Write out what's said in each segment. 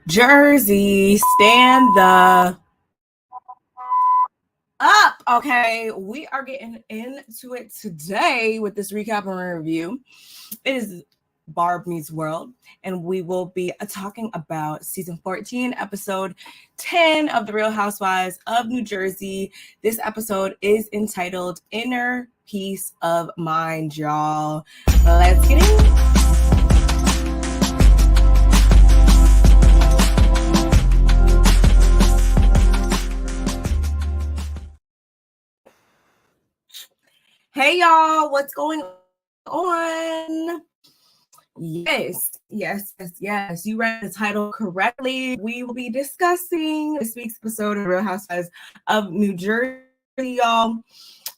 Jersey, stand the up. Okay, we are getting into it today with this recap and review. It is Barb Meets World, and we will be talking about season 14, episode 10 of The Real Housewives of New Jersey. This episode is entitled Inner Peace of Mind, y'all. Let's get in. Hey y'all, what's going on? Yes. You read the title correctly. We will be discussing this week's episode of Real Housewives of New Jersey, y'all.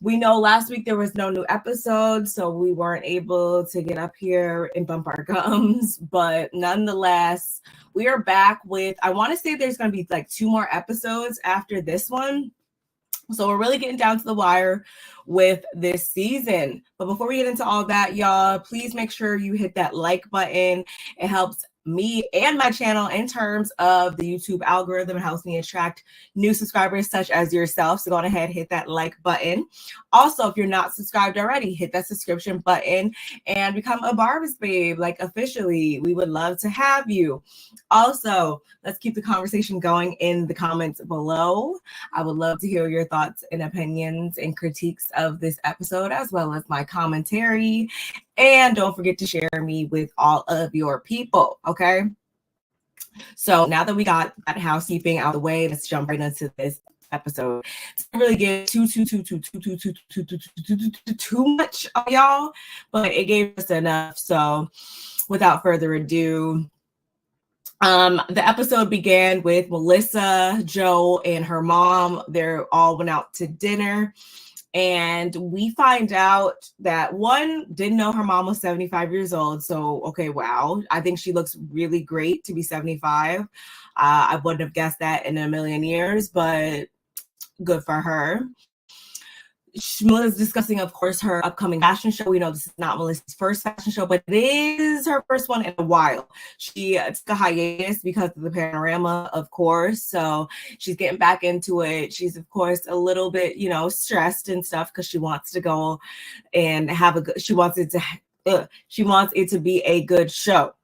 We know last week there was no new episode, so we weren't able to get up here and bump our gums. But nonetheless, we are back with, I want to say there's going to be like 2 more episodes after this one. So we're really getting down to the wire with this season. But before we get into all that, y'all, please make sure you hit that like button. It helps me and my channel in terms of the YouTube algorithm. It helps me attract new subscribers such as yourself. So go on ahead, hit that like button. Also, if you're not subscribed already, hit that subscription button and become a Barb's babe, like officially. We would love to have you. Also, let's keep the conversation going in the comments below. I would love to hear your thoughts and opinions and critiques of this episode, as well as my commentary. And don't forget to share me with all of your people, okay? So now that we got that housekeeping out of the way, let's jump right into this episode. It's really get too much of y'all, but it gave us enough. So without further ado, the episode began with Melissa, Joe, and her mom. They all went out to dinner. And we find out that one didn't know her mom was 75 years old. So, okay, wow. I think she looks really great to be 75. I wouldn't have guessed that in a million years, but good for her. Melissa's discussing, of course, her upcoming fashion show. We know this is not Melissa's first fashion show, but it is her first one in a while. She took a hiatus because of the panorama, of course. So she's getting back into it. She's, of course, a little bit, stressed and stuff because she wants to go and have a good, she wants it to be a good show,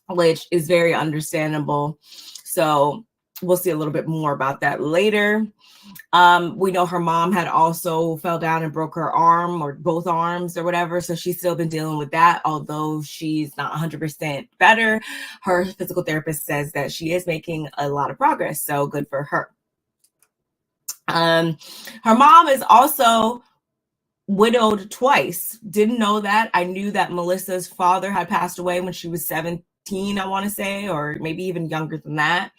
which is very understandable. So we'll see a little bit more about that later. We know her mom had also fell down and broke her arm or both arms or whatever. So she's still been dealing with that. Although she's not 100% better, her physical therapist says that she is making a lot of progress. So good for her. Her mom is also widowed twice. Didn't know that. I knew that Melissa's father had passed away when she was 17, I want to say, or maybe even younger than that.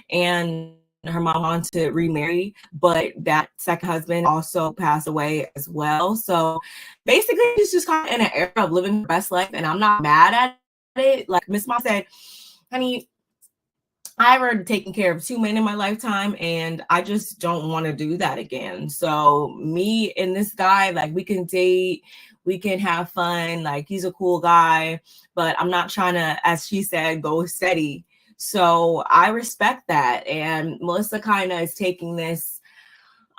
And her mom wanted to remarry, but that second husband also passed away as well. So basically, she's just kind of in an era of living her best life, and I'm not mad at it. Like Miss Mom said, honey, I've already taken care of 2 men in my lifetime, and I just don't want to do that again. So me and this guy, like, we can date, we can have fun, like, he's a cool guy, but I'm not trying to, as she said, go steady. So I respect that. And Melissa kind of is taking this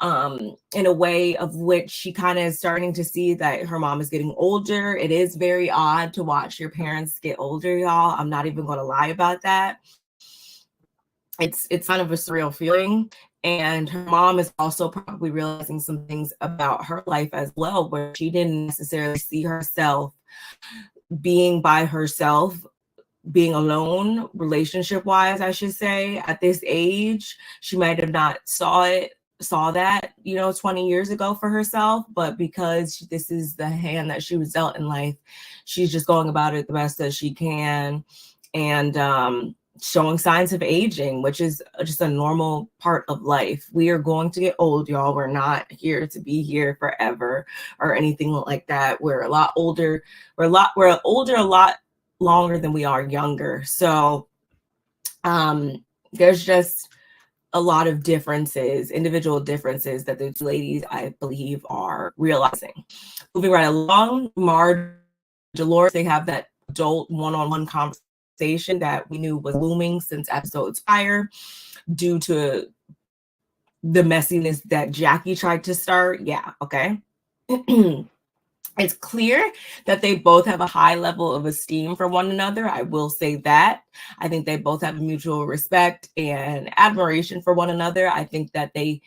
in a way of which she kind of is starting to see that her mom is getting older. It is very odd to watch your parents get older, y'all. I'm not even going to lie about that. It's kind of a surreal feeling. And her mom is also probably realizing some things about her life as well, where she didn't necessarily see herself being by herself, being alone, relationship wise, I should say, at this age. She might have not saw that 20 years ago for herself, but because this is the hand that she was dealt in life, she's just going about it the best that she can, and showing signs of aging, which is just a normal part of life. We are going to get old, y'all. We're not here to be here forever or anything like that. We're a lot older. We're older a lot longer than we are younger. So there's just a lot of differences, individual differences that the two ladies, I believe, are realizing. Moving right along, Dolores, they have that adult one-on-one conversation conversation that we knew was looming since episodes prior due to the messiness that Jackie tried to start. Yeah, okay. It's clear that they both have a high level of esteem for one another. I will say that. I think they both have mutual respect and admiration for one another. I think that they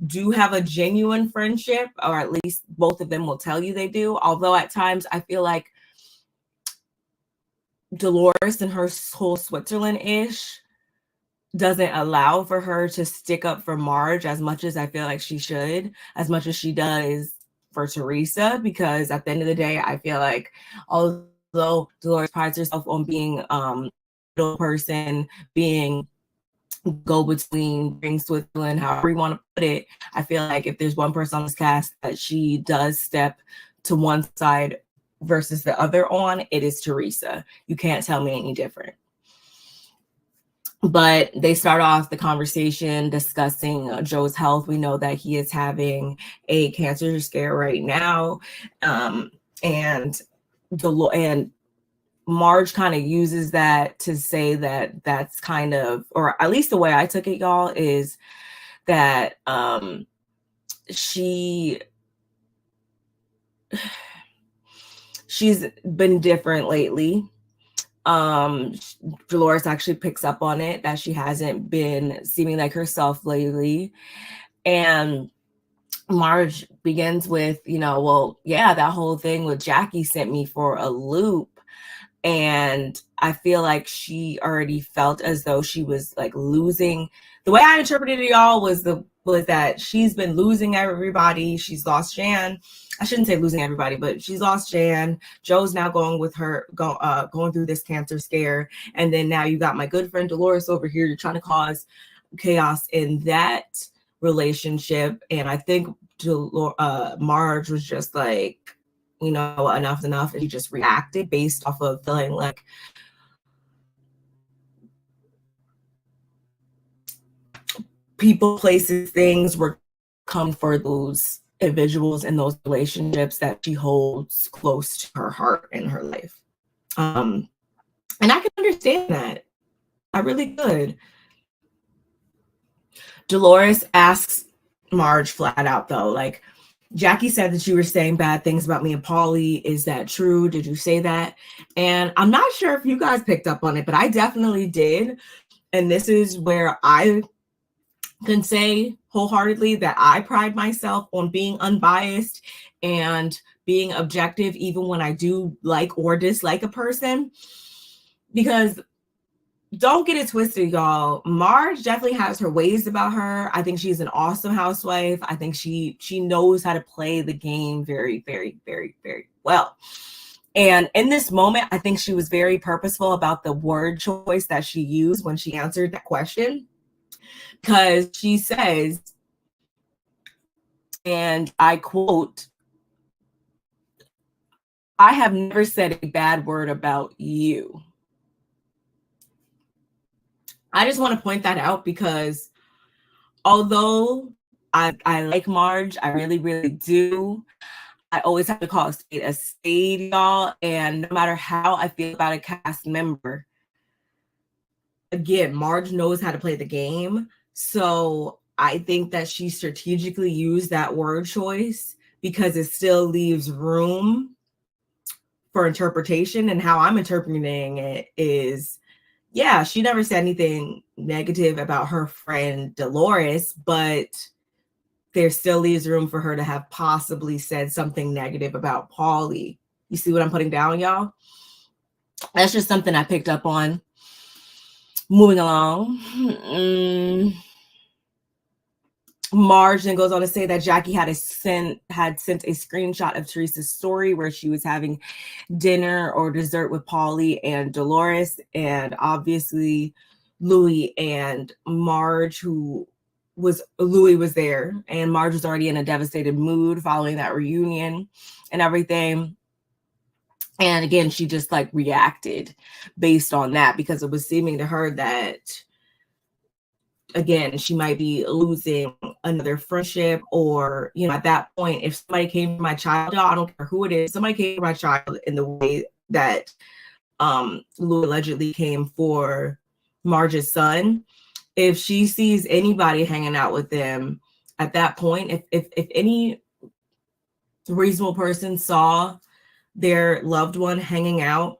do have a genuine friendship, or at least both of them will tell you they do. Although at times I feel like Dolores and her whole Switzerland-ish doesn't allow for her to stick up for Marge as much as I feel like she should, as much as she does for Teresa, because at the end of the day, I feel like although Dolores prides herself on being a middle person, being go-between, bring Switzerland, however you want to put it, I feel like if there's one person on this cast that she does step to one side versus the other on, it is Teresa. You can't tell me any different. But they start off the conversation discussing Joe's health. We know that he is having a cancer scare right now. And Marge kind of uses that to say that that's kind of, or at least the way I took it, y'all, is that she's been different lately. Dolores actually picks up on it, that she hasn't been seeming like herself lately. And Marge begins with, well, yeah, that whole thing with Jackie sent me for a loop. And I feel like she already felt as though she was like losing. The way I interpreted it, y'all, was that she's been losing everybody. She's lost Jan. I shouldn't say losing everybody, but she's lost Jan. Joe's now going with her, going through this cancer scare. And then now you got my good friend Dolores over here. You're trying to cause chaos in that relationship. And I think Marge was just like, enough's enough. And she just reacted based off of feeling like people, places, things were come for those individuals in those relationships that she holds close to her heart and her life. And I can understand that. I really could. Dolores asks Marge flat out, though, like, Jackie said that you were saying bad things about me and Paulie. Is that true? Did you say that? And I'm not sure if you guys picked up on it, but I definitely did. And this is where I can say wholeheartedly that I pride myself on being unbiased and being objective, even when I do like or dislike a person. Because don't get it twisted, y'all. Marge definitely has her ways about her. I think she's an awesome housewife. I think she knows how to play the game very, very, very, very well. And in this moment, I think she was very purposeful about the word choice that she used when she answered that question. Because she says, and I quote, "I have never said a bad word about you." I just want to point that out because although I like Marge, I really, really do, I always have to call a spade, y'all. And no matter how I feel about a cast member, again, Marge knows how to play the game. So I think that she strategically used that word choice because it still leaves room for interpretation. And how I'm interpreting it is, yeah, she never said anything negative about her friend Dolores, but there still leaves room for her to have possibly said something negative about Paulie. You see what I'm putting down, y'all? That's just something I picked up on. Moving along. Marge then goes on to say that Jackie had sent a screenshot of Teresa's story where she was having dinner or dessert with Paulie and Dolores, and obviously Louis and Marge, Louis was there, and Marge was already in a devastated mood following that reunion and everything. And again, she just like reacted based on that because it was seeming to her that, again, she might be losing another friendship, or, at that point, if somebody came for my child, I don't care who it is, somebody came for my child in the way that Lou allegedly came for Marge's son. If she sees anybody hanging out with them at that point, if any reasonable person saw their loved one hanging out,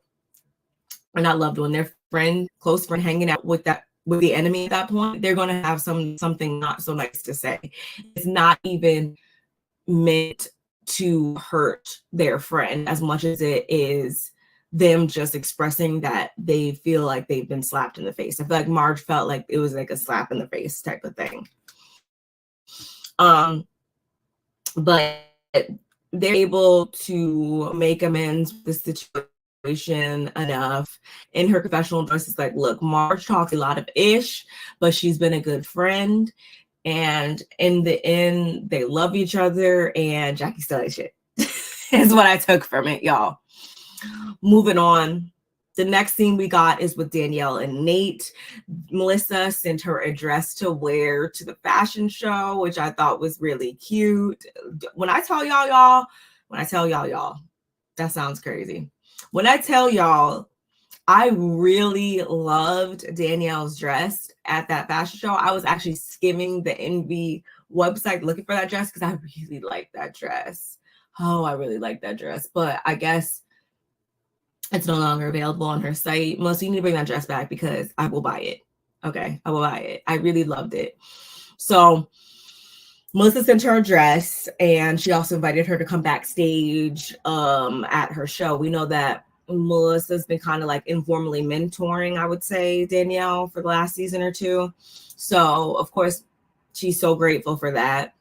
or not loved one, their friend, close friend hanging out with the enemy at that point, they're going to have something not so nice to say. It's not even meant to hurt their friend as much as it is them just expressing that they feel like they've been slapped in the face. I feel like Marge felt like it was like a slap in the face type of thing. But they're able to make amends with the situation enough. In her confessional address, it's like, look, Marge talks a lot of ish, but she's been a good friend. And in the end, they love each other, and Jackie still ain't shit. Is what I took from it, y'all. Moving on. The next scene we got is with Danielle and Nate. Melissa sent her a dress to wear to the fashion show, which I thought was really cute. When I tell y'all, that sounds crazy. When I tell y'all, I really loved Danielle's dress at that fashion show. I was actually skimming the Envy website looking for that dress because I really like that dress. Oh, I really like that dress. But I guess it's no longer available on her site. Melissa, you need to bring that dress back because I will buy it. Okay, I will buy it. I really loved it. So Melissa sent her a dress, and she also invited her to come backstage at her show. We know that Melissa's been kind of like informally mentoring, I would say, Danielle for the last season or two. So, of course, she's so grateful for that.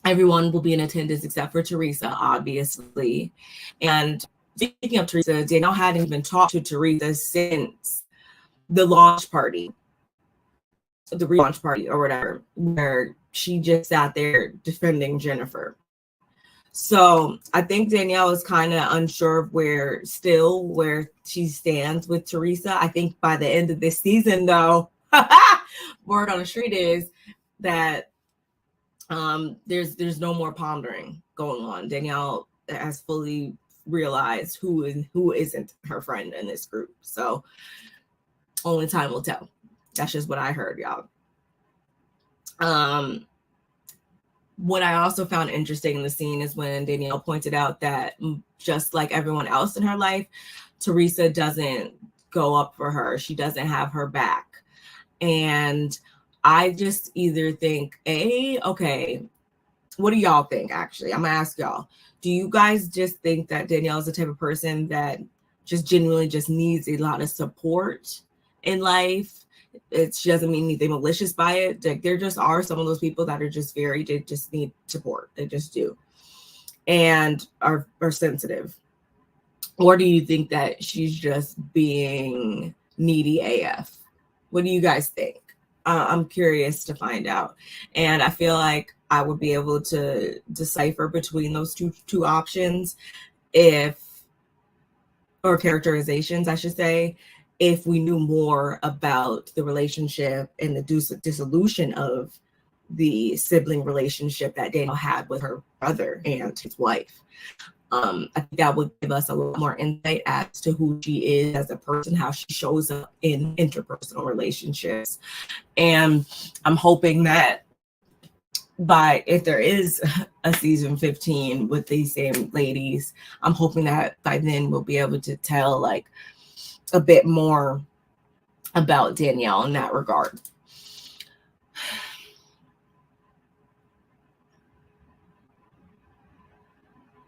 Everyone will be in attendance except for Teresa, obviously. And speaking of Teresa, Danielle hadn't even talked to Teresa since the launch party, the relaunch party or whatever, where she just sat there defending Jennifer. So I think Danielle is kind of unsure of where she stands with Teresa. I think by the end of this season, though, word on the street is that there's no more pondering going on. Danielle has fully realized who isn't her friend in this group. So only time will tell. That's just what I heard, y'all. What I also found interesting in the scene is when Danielle pointed out that just like everyone else in her life, Teresa doesn't go up for her. She doesn't have her back. And I just either think, okay, what do y'all think, actually? I'm going to ask y'all. Do you guys just think that Danielle is the type of person that just genuinely just needs a lot of support in life? She doesn't mean anything malicious by it. Like, there just are some of those people that are just they just need support. They just do. And are sensitive. Or do you think that she's just being needy AF? What do you guys think? I'm curious to find out. And I feel like I would be able to decipher between those two options or characterizations, I should say, if we knew more about the relationship and the dissolution of the sibling relationship that Danielle had with her brother and his wife. I think that would give us a lot more insight as to who she is as a person, how she shows up in interpersonal relationships. And I'm hoping that if there is a season 15 with these same ladies, I'm hoping that by then we'll be able to tell like a bit more about Danielle in that regard.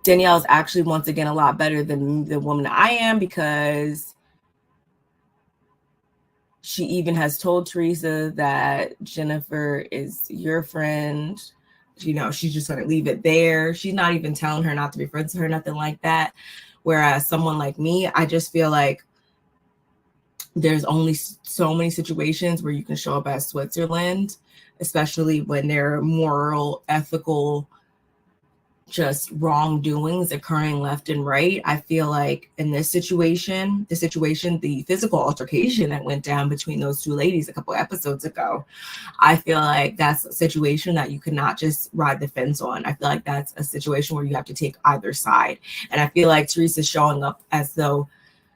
Danielle is actually, once again, a lot better than the woman I am, because she even has told Teresa that Jennifer is your friend. You know, she's just going to leave it there. She's not even telling her not to be friends with her, nothing like that. Whereas someone like me, I just feel like there's only so many situations where you can show up as Switzerland, especially when there are moral, ethical, just wrongdoings occurring left and right. I feel like in this situation, the physical altercation that went down between those two ladies a couple episodes ago, I feel like that's a situation that you cannot just ride the fence on. I feel like that's a situation where you have to take either side. And I feel like Teresa's showing up as though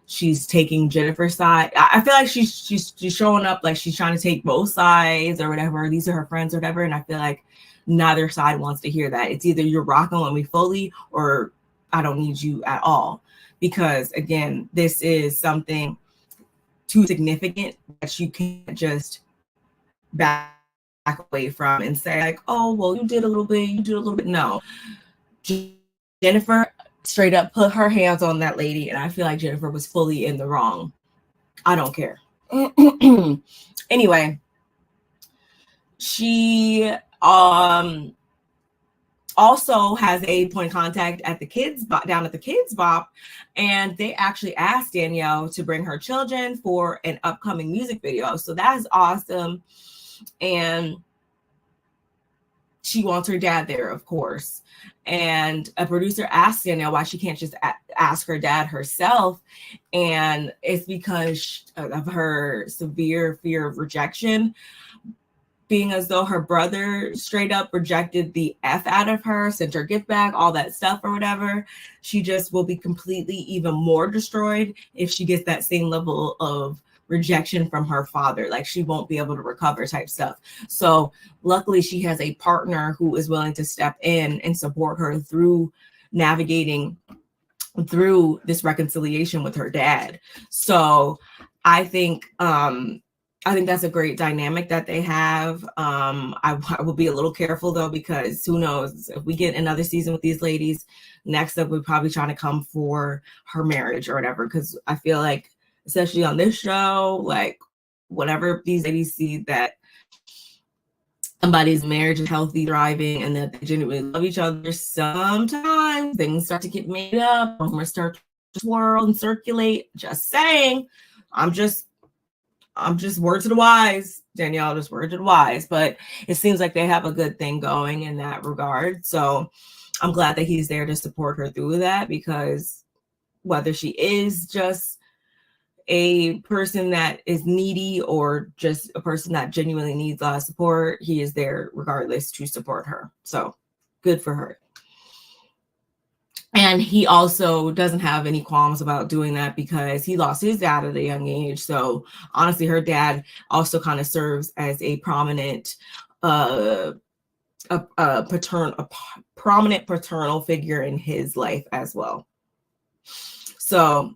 she's taking Jennifer's side. I feel like she's showing up like she's trying to take both sides or whatever. These are her friends or whatever. And I feel like neither side wants to hear that. It's either you're rocking with me fully or I don't need you at all. Because again, this is something too significant that you can't just back away from and say like, oh, well, you did a little bit, you did a little bit. No. Jennifer straight up put her hands on that lady, and I feel like Jennifer was fully in the wrong. I don't care. Anyway, she also has a point of contact at the kids down at the Kids Bop, and they actually asked Danielle to bring her children for an upcoming music video. So that is awesome. And she wants her dad there, of course. And a producer asked Danielle why she can't just ask her dad herself. And it's because of her severe fear of rejection, being as though her brother straight up rejected the F out of her, sent her gift back, all that stuff or whatever. She just will be completely even more destroyed if she gets that same level of rejection from her father. Like she won't be able to recover type stuff. So luckily she has a partner who is willing to step in and support her through navigating through this reconciliation with her dad. So I think that's a great dynamic that they have. I will be a little careful though, because who knows if we get another season with these ladies, next up we're probably trying to come for her marriage or whatever. Because I feel like, especially on this show, like whenever these ladies see that somebody's marriage is healthy, thriving, and that they genuinely love each other, sometimes things start to get made up, rumors start to swirl and circulate. Just saying. I'm just word to the wise, Danielle, just word to the wise. But it seems like they have a good thing going in that regard. So I'm glad that he's there to support her through that, because whether she is just a person that is needy or just a person that genuinely needs a lot of support, he is there regardless to support her. So good for her. And he also doesn't have any qualms about doing that because he lost his dad at a young age. So honestly, her dad also kind of serves as a prominent prominent paternal figure in his life as well. So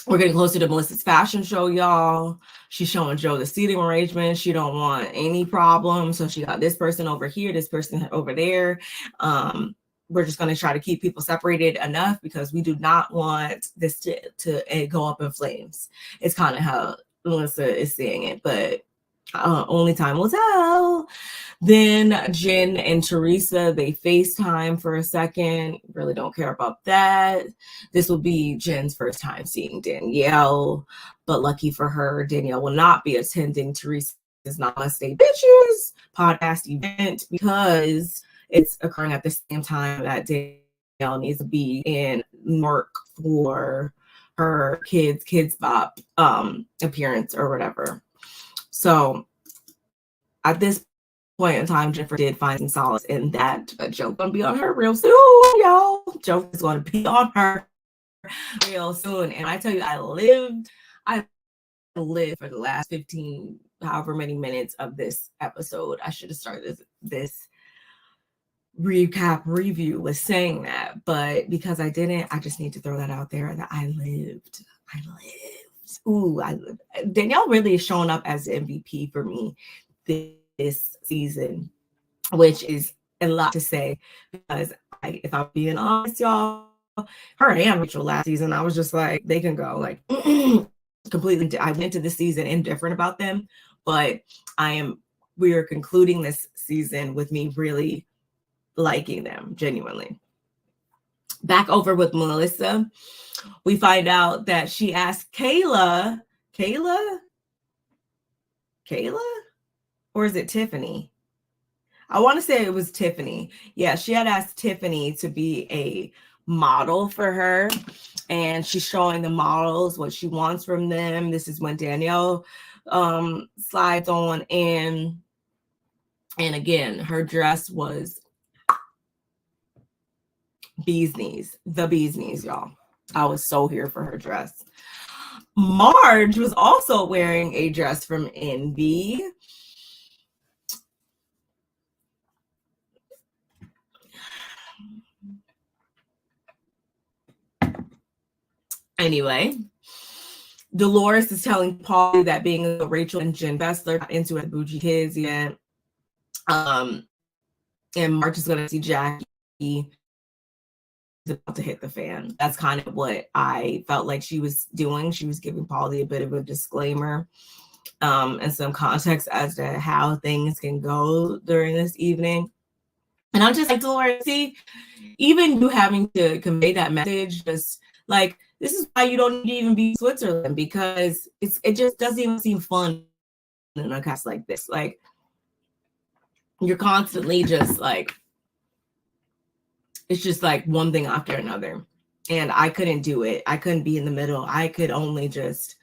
we're getting closer to Melissa's fashion show, y'all. She's showing Joe the seating arrangement. She don't want any problems. So she got this person over here, this person over there. We're just going to try to keep people separated enough because we do not want this to go up in flames. It's kind of how Melissa is seeing it, but only time will tell. Then Jen and Teresa, they FaceTime for a second. Really don't care about that. This will be Jen's first time seeing Danielle, but lucky for her, Danielle will not be attending Teresa's Namaste Bitches podcast event because it's occurring at the same time that Danielle needs to be in New York for her Kids Bop appearance or whatever. So at this point in time, Jennifer did find some solace in that. But Joe's gonna be on her real soon, y'all. Joe is gonna be on her real soon. And I tell you, I lived for the last 15, however many minutes of this episode. I should have started this recap review with saying that, but because I didn't, I just need to throw that out there that I lived. Ooh, Danielle really is showing up as the MVP for me this season, which is a lot to say because if I'm being honest, y'all, her and Rachel last season, I was just like, they can go like completely. I went to this season indifferent about them, but we are concluding this season with me really liking them genuinely. Back over with Melissa, we find out that she asked Kayla, or is it Tiffany? I want to say it was Tiffany. Yeah, she had asked Tiffany to be a model for her, and she's showing the models what she wants from them. This is when Danielle slides on in, and again, her dress was the bee's knees, y'all. I was so here for her dress. Marge was also wearing a dress from Envy. Anyway, Dolores is telling Paul that being Rachel and Jen Bessler got into it, bougie kids yet. And Marge is going to see Jackie about to hit the fan. That's kind of what I felt like she was doing. She was giving Paulie a bit of a disclaimer and some context as to how things can go during this evening. And I'm just like, Dolores, see, even you having to convey that message, just like, this is why you don't need to even be Switzerland, because it just doesn't even seem fun in a cast like this. Like, you're constantly just like, it's just like one thing after another. And I couldn't do it. I couldn't be in the middle. I could only just,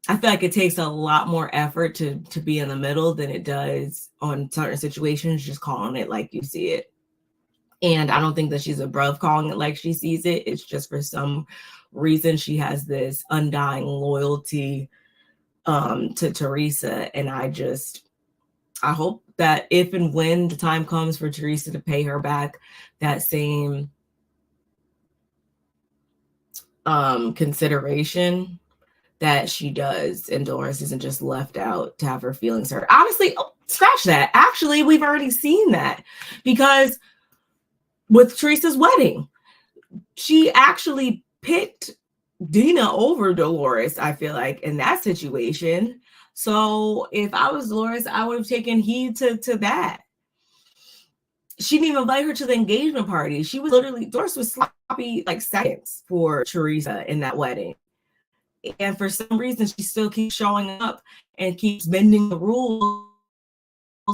I feel like it takes a lot more effort to be in the middle than it does on certain situations, just calling it like you see it. And I don't think that she's above calling it like she sees it. It's just for some reason she has this undying loyalty to Teresa. And I hope that if and when the time comes for Teresa to pay her back that same consideration, that she does, and Dolores isn't just left out to have her feelings hurt. Honestly, scratch that. Actually, we've already seen that, because with Teresa's wedding, she actually picked Dina over Dolores, I feel like, in that situation. So if I was Dolores, I would have taken heed to that. She didn't even invite her to the engagement party. She was literally, Dolores was sloppy like seconds for Teresa in that wedding. And for some reason, she still keeps showing up and keeps bending the rules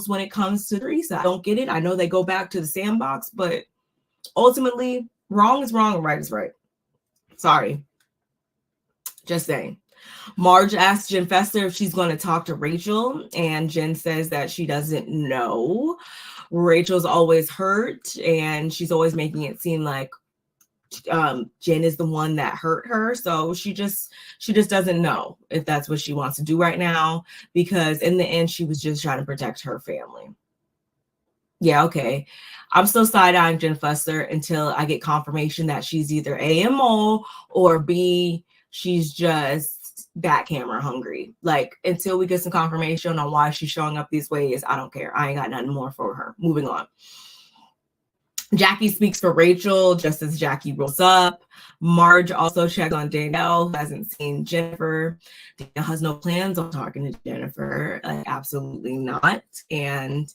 when it comes to Teresa. I don't get it. I know they go back to the sandbox, but ultimately, wrong is wrong and right is right. Sorry. Just saying. Marge asks Jen Fester if she's going to talk to Rachel, and Jen says that she doesn't know. Rachel's always hurt, and she's always making it seem like Jen is the one that hurt her. So she just doesn't know if that's what she wants to do right now, because in the end, she was just trying to protect her family. Yeah, okay. I'm still side-eyeing Jen Fester until I get confirmation that she's either AMO or B, she's just that camera hungry. Like, until we get some confirmation on why she's showing up these ways, I don't care. I ain't got nothing more for her. Moving on. Jackie speaks for Rachel just as Jackie rolls up. Marge also checks on Danielle, who hasn't seen Jennifer. Danielle has no plans on talking to Jennifer. Absolutely not. And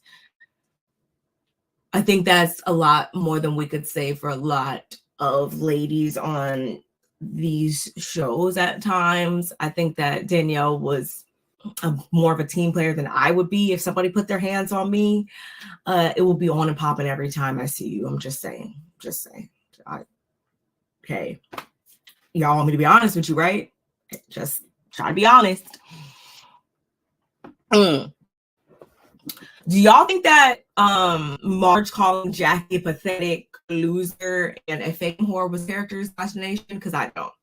I think that's a lot more than we could say for a lot of ladies on these shows at times. I think that Danielle was more of a team player than I would be. If somebody put their hands on me, it will be on and popping every time I see you. I'm just saying. Okay. Y'all want me to be honest with you, right? Just try to be honest. Do y'all think that Marge calling Jackie a pathetic loser and a fame whore was character assassination? Because I don't.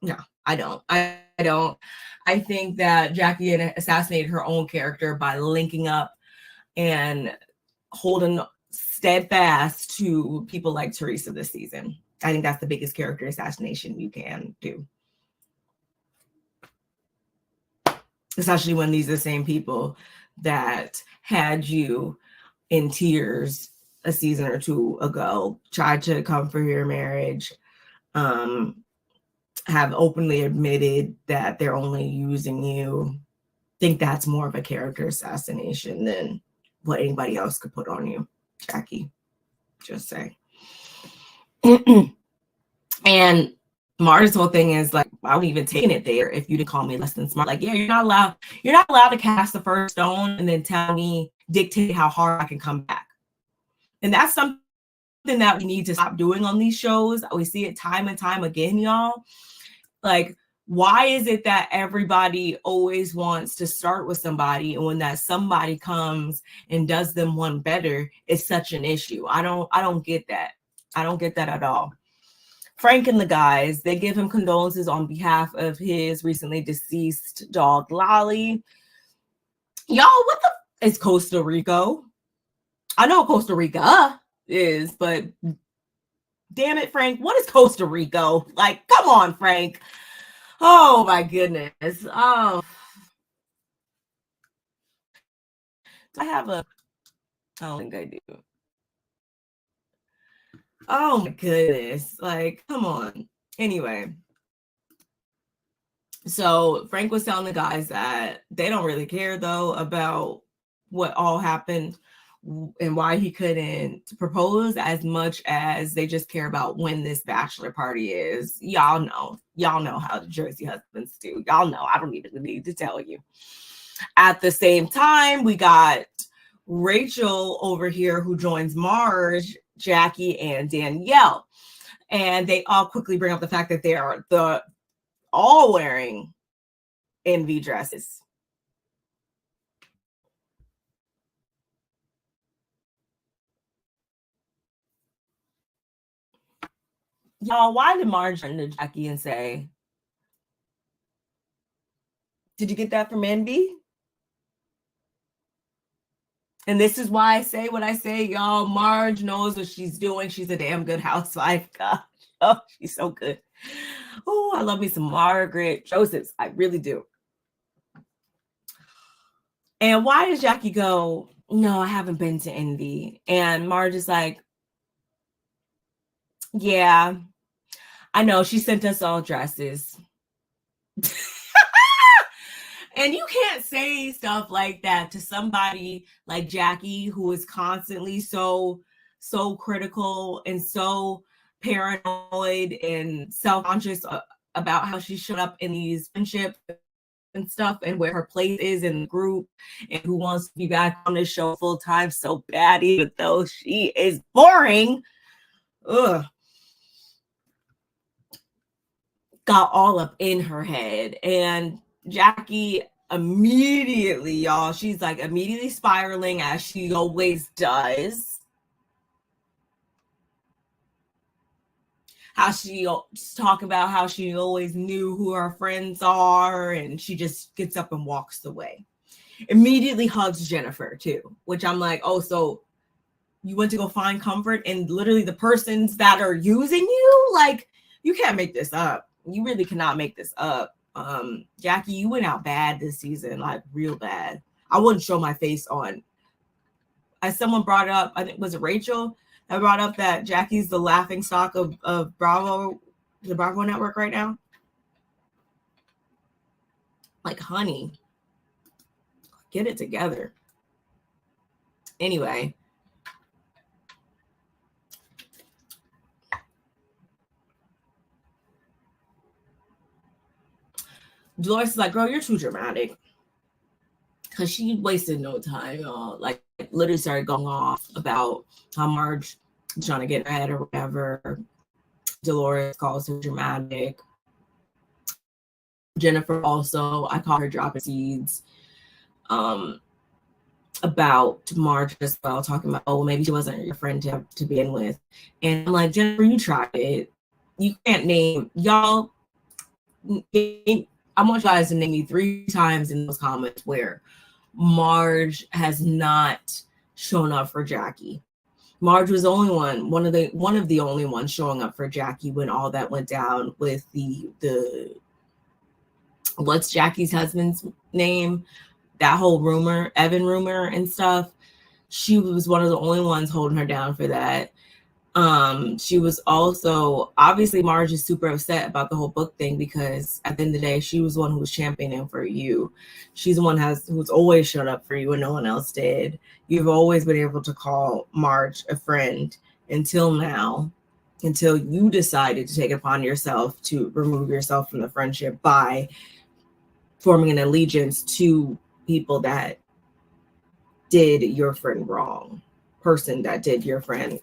No, I don't. I don't. I think that Jackie assassinated her own character by linking up and holding steadfast to people like Teresa this season. I think that's the biggest character assassination you can do. Especially when these are the same people that had you in tears a season or two ago, tried to come for your marriage, have openly admitted that they're only using you. I think that's more of a character assassination than what anybody else could put on you, Jackie. Just say. And Marge's whole thing is like, I wouldn't even taking it there if you didn't call me less than smart. Like, yeah, you're not allowed to cast the first stone and then tell me, dictate how hard I can come back. And that's something that we need to stop doing on these shows. We see it time and time again, y'all. Like, why is it that everybody always wants to start with somebody, and when that somebody comes and does them one better, it's such an issue? I don't get that. I don't get that at all. Frank and the guys, they give him condolences on behalf of his recently deceased dog, Lolly. Y'all, what the is Costa Rica? I know Costa Rica is, but damn it, Frank, what is Costa Rica? Like, come on, Frank. Oh my goodness. Oh, I have a. I don't think I do. Oh my goodness. Like, come on. Anyway. So Frank was telling the guys that they don't really care though about what all happened and why he couldn't propose as much as they just care about when this bachelor party is. Y'all know how the Jersey husbands do. Y'all know. I don't even need to tell you. At the same time, we got Rachel over here who joins Marge, Jackie, and Danielle. And they all quickly bring up the fact that they are all wearing envy dresses. Y'all, why did Marge turn to Jackie and say, did you get that from envy? And this is why I say what I say, y'all. Marge knows what she's doing. She's a damn good housewife. Gosh, oh, she's so good. Oh, I love me some Margaret Josephs. I really do. And why does Jackie go, no, I haven't been to envy? And Marge is like, yeah, I know. She sent us all dresses. And you can't say stuff like that to somebody like Jackie, who is constantly so critical and so paranoid and self-conscious about how she showed up in these friendships and stuff and where her place is in the group and who wants to be back on the show full time so bad, even though she is boring. Ugh. Got all up in her head. And Jackie immediately, y'all, she's like immediately spiraling as she always does. How she talk about how she always knew who her friends are, and she just gets up and walks away. Immediately hugs Jennifer too, which I'm like, oh, so you went to go find comfort in literally the persons that are using you? Like, you can't make this up. You really cannot make this up. Jackie, you went out bad this season, like real bad. I wouldn't show my face on. As someone brought up, I think was it Rachel that brought up that Jackie's the laughing stock of Bravo, the Bravo network right now. Like, honey, get it together. Anyway. Dolores is like, girl, you're too dramatic. Because she wasted no time, y'all. Like, literally started going off about how Marge is trying to get ahead or whatever. Dolores calls her dramatic. Jennifer also, I call her dropping seeds about Marge as well, talking about, oh, well, maybe she wasn't your friend to begin with. And I'm like, Jennifer, you tried it. You can't name, y'all. I want you guys to name me 3 times in those comments where Marge has not shown up for Jackie. Marge was the only one of the only ones showing up for Jackie when all that went down with the what's Jackie's husband's name? That whole rumor, Evan rumor and stuff. She was one of the only ones holding her down for that. She was also, obviously Marge is super upset about the whole book thing because at the end of the day, she was the one who was championing for you. She's the one who's always shown up for you when no one else did. You've always been able to call Marge a friend until now, until you decided to take it upon yourself to remove yourself from the friendship by forming an allegiance to people that did your friend wrong, person that did your friend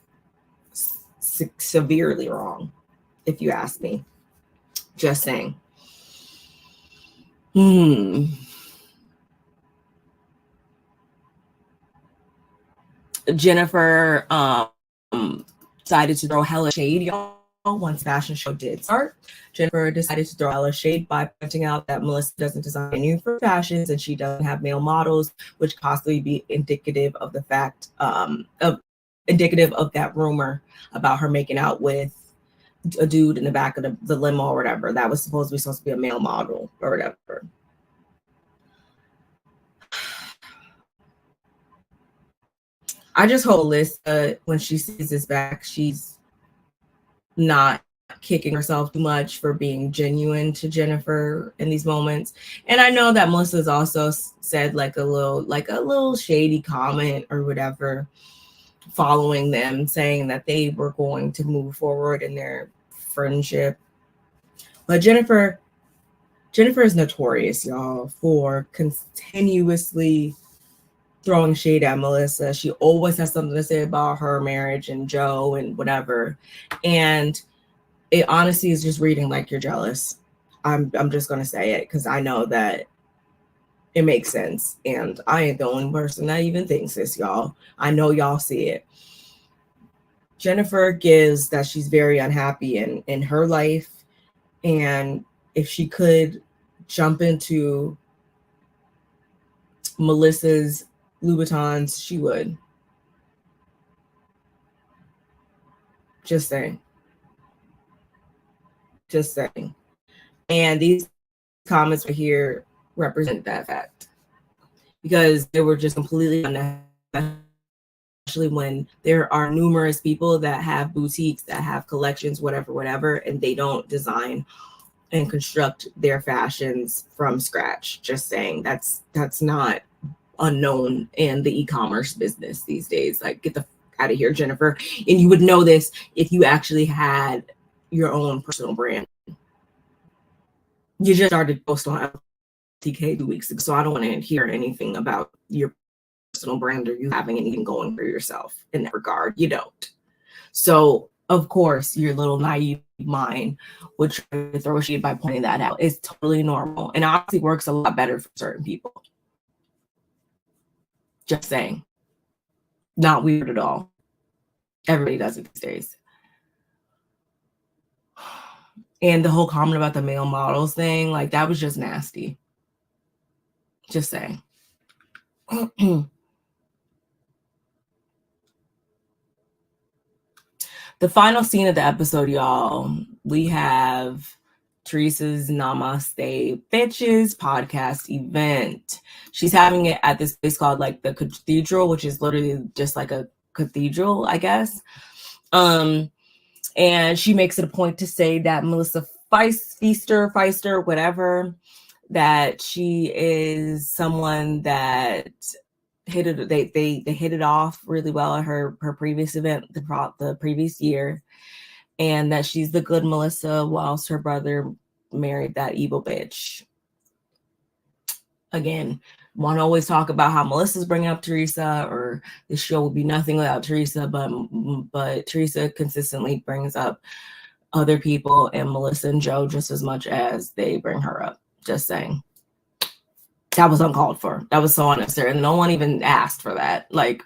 severely wrong, if you ask me. Just saying. Jennifer decided to throw hella shade, y'all. once fashion show did start, Jennifer decided to throw a shade by pointing out that Melissa doesn't design any for fashions and she doesn't have male models, which could possibly be indicative of the fact indicative of that rumor about her making out with a dude in the back of the limo or whatever. That was supposed to be a male model or whatever. I just hope Alyssa, when she sees this back, she's not kicking herself too much for being genuine to Jennifer in these moments. And I know that Melissa's also said like a little shady comment or whatever following them, saying that they were going to move forward in their friendship. But Jennifer is notorious, y'all, for continuously throwing shade at Melissa. She always has something to say about her marriage and Joe and whatever. And it honestly is just reading like you're jealous. I'm just gonna say it because I know that it makes sense. And I ain't the only person that even thinks this, y'all. I know y'all see it. Jennifer gives that she's very unhappy in her life. And if she could jump into Melissa's Louboutins, she would. Just saying. And these comments right here represent that fact, because they were just completely unnecessary, especially when there are numerous people that have boutiques, that have collections, whatever, and they don't design and construct their fashions from scratch. Just saying, that's not unknown in the e-commerce business these days. Like, get the out of here, Jennifer. And you would know this if you actually had your own personal brand. You just started posting on TK 2 weeks ago, so I don't want to hear anything about your personal brand or you having anything going for yourself in that regard. You don't. So of course your little naive mind would try to throw shade by pointing that out. It's totally normal and obviously works a lot better for certain people. Just saying. Not weird at all. Everybody does it these days. And the whole comment about the male models thing, like, that was just nasty. Just saying. The final scene of the episode, y'all, we have Teresa's Namaste Bitches podcast event. She's having it at this place called like the Cathedral, which is literally just like a cathedral, I guess. And she makes it a point to say that Melissa Feister, whatever, that she is someone that hit it. They hit it off really well at her previous event, the previous year, and that she's the good Melissa, whilst her brother married that evil bitch. Again, want to always talk about how Melissa's bringing up Teresa, or the show would be nothing without Teresa, but Teresa consistently brings up other people and Melissa and Joe just as much as they bring her up. Just saying. That was uncalled for. That was so unnecessary. And no one even asked for that. Like,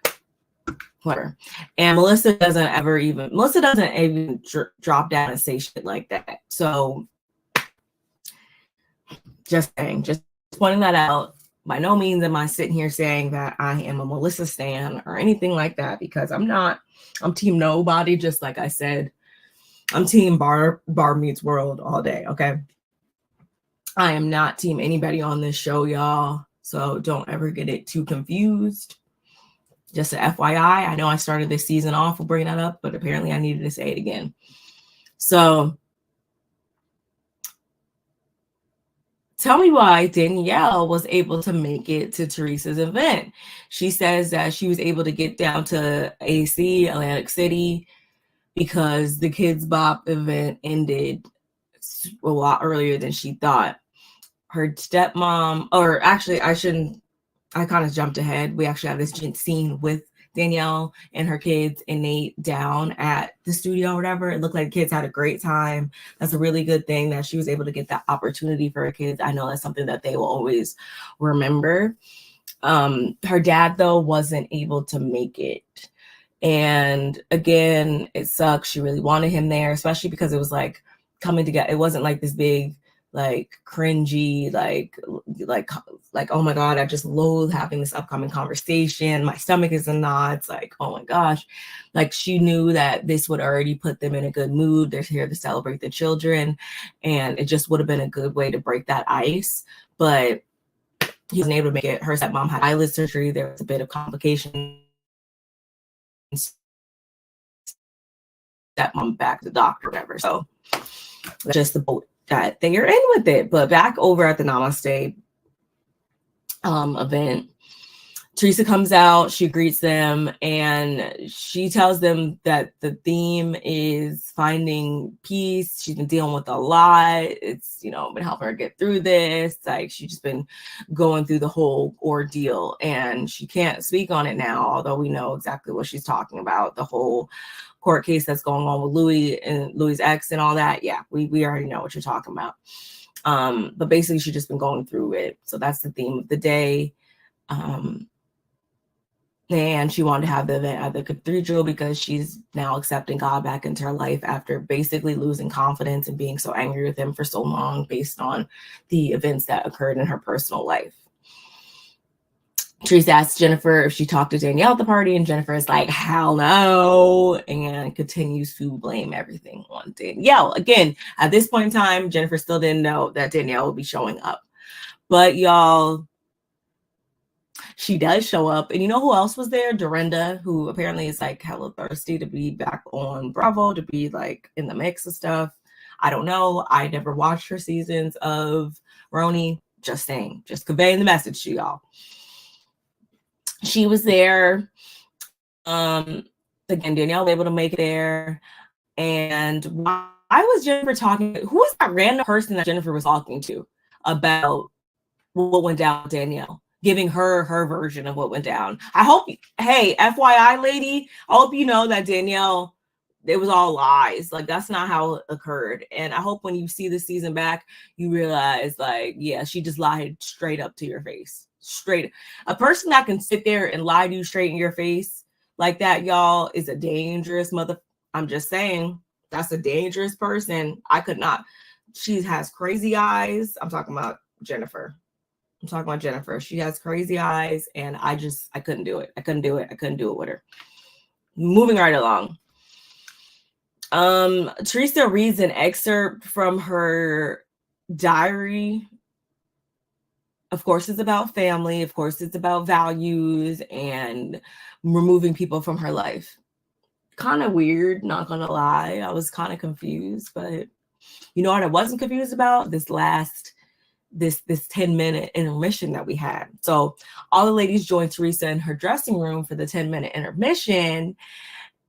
whatever. And Melissa doesn't even drop down and say shit like that. So just saying, just pointing that out. By no means am I sitting here saying that I am a Melissa stan or anything like that, because I'm not. I'm team nobody, just like I said. I'm team BarbMeetsWorld all day, okay? I am not team anybody on this show, y'all. So don't ever get it too confused. Just an FYI, I know I started this season off with bringing that up, but apparently I needed to say it again. So tell me why Danielle was able to make it to Teresa's event. She says that she was able to get down to AC, Atlantic City, because the Kids Bop event ended a lot earlier than she thought. Her stepmom, or actually I kind of jumped ahead. We actually have this scene with Danielle and her kids and Nate down at the studio or whatever. It looked like the kids had a great time. That's a really good thing that she was able to get that opportunity for her kids. I know that's something that they will always remember. Her dad, though, wasn't able to make it. And again, it sucks. She really wanted him there, especially because it was like coming together. It wasn't like this big, like cringy, like, oh my God, I just loathe having this upcoming conversation. My stomach is in knots. Like, oh my gosh. Like, she knew that this would already put them in a good mood. They're here to celebrate the children. And it just would have been a good way to break that ice. But he wasn't able to make it. Her stepmom had eyelid surgery. There was a bit of complications. Stepmom back to the doctor, whatever. So just the boat that they're in with it. But back over at the Namaste event, Teresa comes out, she greets them, and she tells them that the theme is finding peace. She's been dealing with a lot. It's, been helping her get through this. Like, she's just been going through the whole ordeal, and she can't speak on it now, although we know exactly what she's talking about. The whole court case that's going on with Louis and Louis' ex and all that. Yeah, we already know what you're talking about. But basically, she's just been going through it. So that's the theme of the day. And she wanted to have the event at the cathedral because she's now accepting God back into her life after basically losing confidence and being so angry with him for so long based on the events that occurred in her personal life. Teresa asks Jennifer if she talked to Danielle at the party, and Jennifer is like, hell no, and continues to blame everything on Danielle. Again, at this point in time, Jennifer still didn't know that Danielle would be showing up. But y'all, she does show up. And you know who else was there? Dorinda, who apparently is like hella thirsty to be back on Bravo, to be like in the mix of stuff. I don't know. I never watched her seasons of RHONJ. Just saying, just conveying the message to y'all. She was there. Again, Danielle was able to make it there. And why was Jennifer talking? Who was that random person that Jennifer was talking to about what went down with Danielle? Giving her version of what went down. I hope, hey, FYI, lady, I hope you know that Danielle, it was all lies. Like, that's not how it occurred. And I hope when you see the season back, you realize, like, yeah, she just lied straight up to your face. Straight. A person that can sit there and lie to you straight in your face like that, y'all, is a dangerous mother. I'm just saying, that's a dangerous person. I could not. She has crazy eyes. I'm talking about Jennifer. She has crazy eyes, and I couldn't do it. I couldn't do it with her. Moving right along. Teresa reads an excerpt from her diary. Of course, it's about family. Of course, it's about values and removing people from her life. Kind of weird, not gonna lie. I was kind of confused, but you know what I wasn't confused about? This 10-minute intermission that we had. So all the ladies joined Teresa in her dressing room for the 10-minute intermission.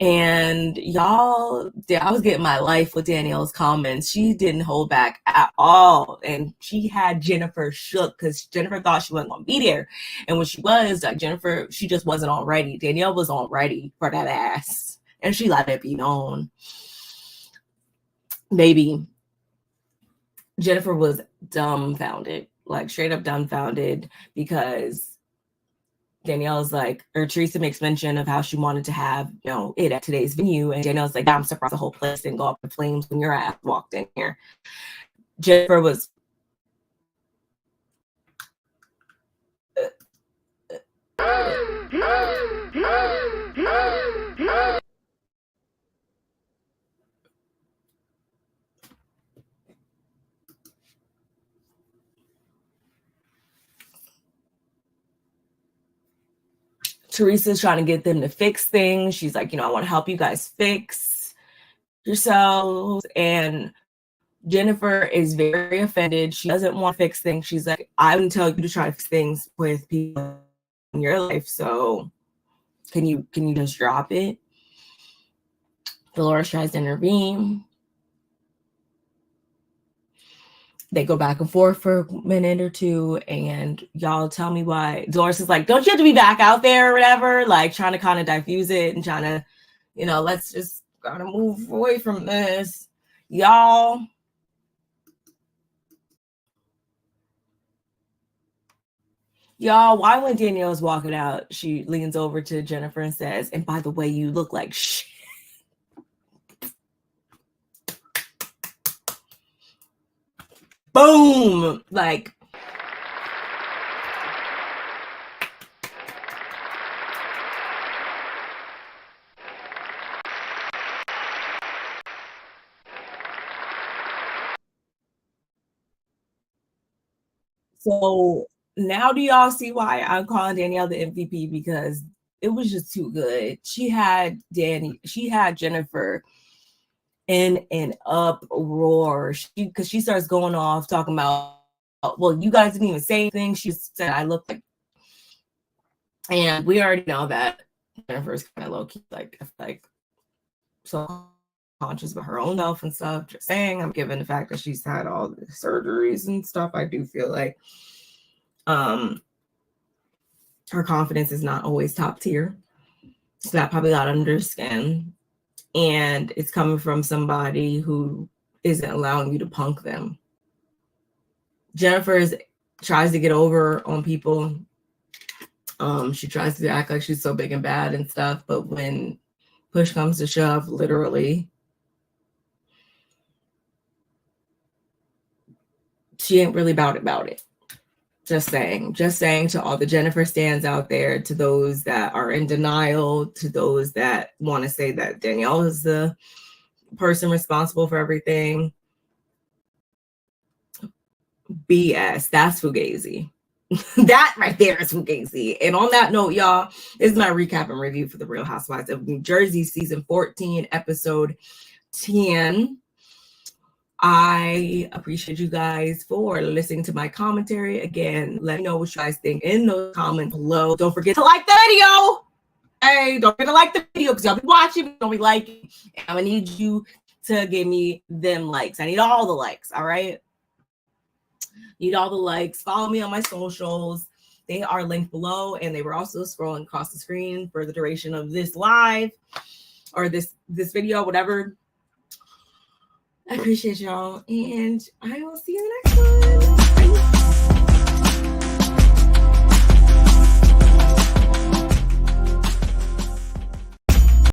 And y'all, I was getting my life with Danielle's comments. She didn't hold back at all. And she had Jennifer shook because Jennifer thought she wasn't going to be there. And when she was, like, Jennifer, she just wasn't all ready. Danielle was all ready for that ass. And she let it be known. Baby, Jennifer was dumbfounded, like straight up dumbfounded, because Danielle's like, or Teresa makes mention of how she wanted to have, it at today's venue. And Danielle's like, I'm surprised the whole place didn't go up in flames when your ass walked in here. Jennifer was Teresa's trying to get them to fix things. She's like, I want to help you guys fix yourselves. And Jennifer is very offended. She doesn't want to fix things. She's like, I wouldn't tell you to try to fix things with people in your life. So can you just drop it? Dolores tries to intervene. They go back and forth for a minute or two, and y'all tell me why. Dolores is like, don't you have to be back out there or whatever? Like, trying to kind of diffuse it and trying to, let's just gotta move away from this. Y'all. Y'all, why when Danielle's walking out, she leans over to Jennifer and says, and by the way, you look like shit. Boom! Like, so now do y'all see why I'm calling Danielle the MVP? Because it was just too good. She had Jennifer in an uproar. Because she starts going off talking about, well, you guys didn't even say anything. She said I look like, and we already know that Jennifer's kind of low key, like so conscious about her own health and stuff. Just saying, I'm given the fact that she's had all the surgeries and stuff. I do feel like her confidence is not always top tier. So that probably got under her skin. And it's coming from somebody who isn't allowing you to punk them. Jennifer tries to get over on people. She tries to act like she's so big and bad and stuff. But when push comes to shove, literally, she ain't really about it. Just saying to all the Jennifer stands out there, to those that are in denial, to those that want to say that Danielle is the person responsible for everything. BS. That's fugazi. That right there is fugazi. And on that note, y'all, this is my recap and review for the Real Housewives of New Jersey, season 14, episode 10. I appreciate you guys for listening to my commentary. Again, let me know what you guys think in the comments below. Don't forget to like the video. Hey, don't forget to like the video because y'all be watching, don't be liking. And I'm gonna need you to give me them likes. I need all the likes, all right? Need all the likes. Follow me on my socials. They are linked below, and they were also scrolling across the screen for the duration of this live or this video, whatever. I appreciate y'all, and I will see you in the next one. Bye.